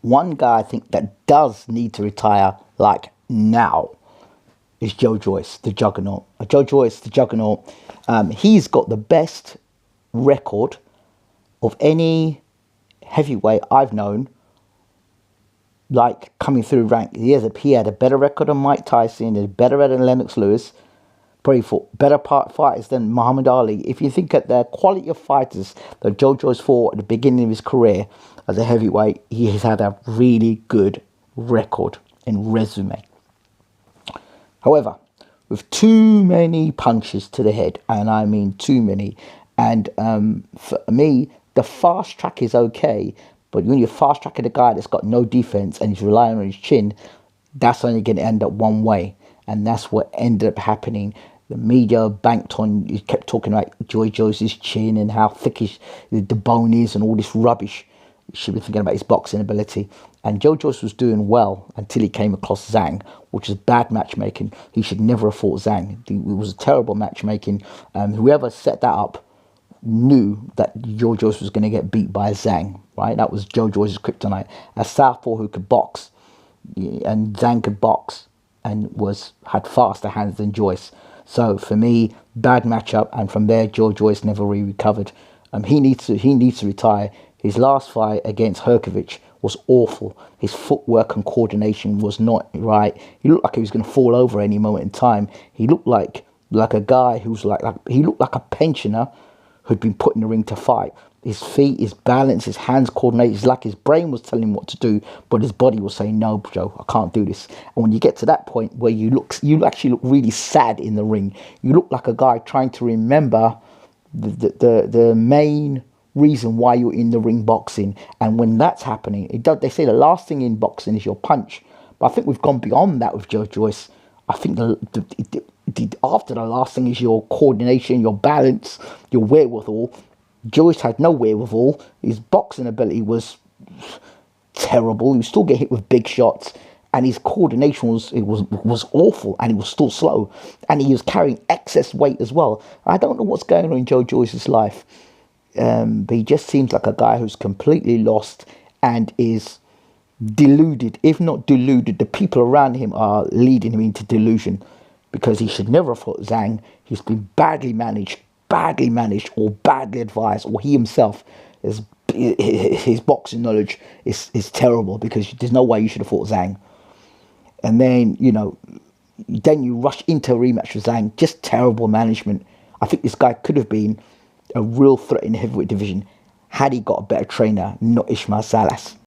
one guy I think that does need to retire, like now, is Joyce, the Juggernaut. Joyce, the Juggernaut. He's got the best record of any heavyweight I've known, like coming through rank. He had a better record than Mike Tyson, a better record than Lennox Lewis, probably fought better fighters than Muhammad Ali. If you think at the quality of fighters that Joyce fought at the beginning of his career as a heavyweight, he has had a really good record and resume. However, with too many punches to the head, and I mean too many, and for me, the fast track is okay, but when you're fast tracking a guy that's got no defense and he's relying on his chin, that's only going to end up one way. And that's what ended up happening. The media banked on, you kept talking about Joyce's chin and how thick the bone is and all this rubbish. You should be thinking about his boxing ability. And Joyce was doing well until he came across Zhang, which is bad matchmaking. He should never have fought Zhang. It was terrible matchmaking. Whoever set that up knew that Joyce was going to get beat by Zhang, right? That was Joyce's kryptonite. A southpaw who could box, and Zhang could box and had faster hands than Joyce. So for me, bad matchup, and from there, Joyce never really recovered. He needs to retire. His last fight against Herkovich was awful. His footwork and coordination was not right. He looked like he was going to fall over any moment in time. He looked like a guy who's he looked like a pensioner who'd been put in the ring to fight. His feet, his balance, his hands coordinated. It's like his brain was telling him what to do, but his body was saying, "No, Joe, I can't do this." And when you get to that point where you actually look really sad in the ring. You look like a guy trying to remember the main reason why you're in the ring boxing. And when that's happening, they say the last thing in boxing is your punch. But I think we've gone beyond that with Joyce. I think after the last thing is your coordination, your balance, your wherewithal. Joyce had no wherewithal. His boxing ability was terrible. He would still get hit with big shots, and his coordination was awful, and he was still slow, and he was carrying excess weight as well. I don't know what's going on in Joyce's life, but he just seems like a guy who's completely lost and is deluded. If not deluded, the people around him are leading him into delusion, because he should never have fought Zhang. He's been badly managed, or badly advised, or he himself his boxing knowledge is terrible, because there's no way you should have fought Zhang. And then you rush into a rematch with Zhang. Just terrible management. I think this guy could have been a real threat in the heavyweight division had he got a better trainer, not Ismail Salas.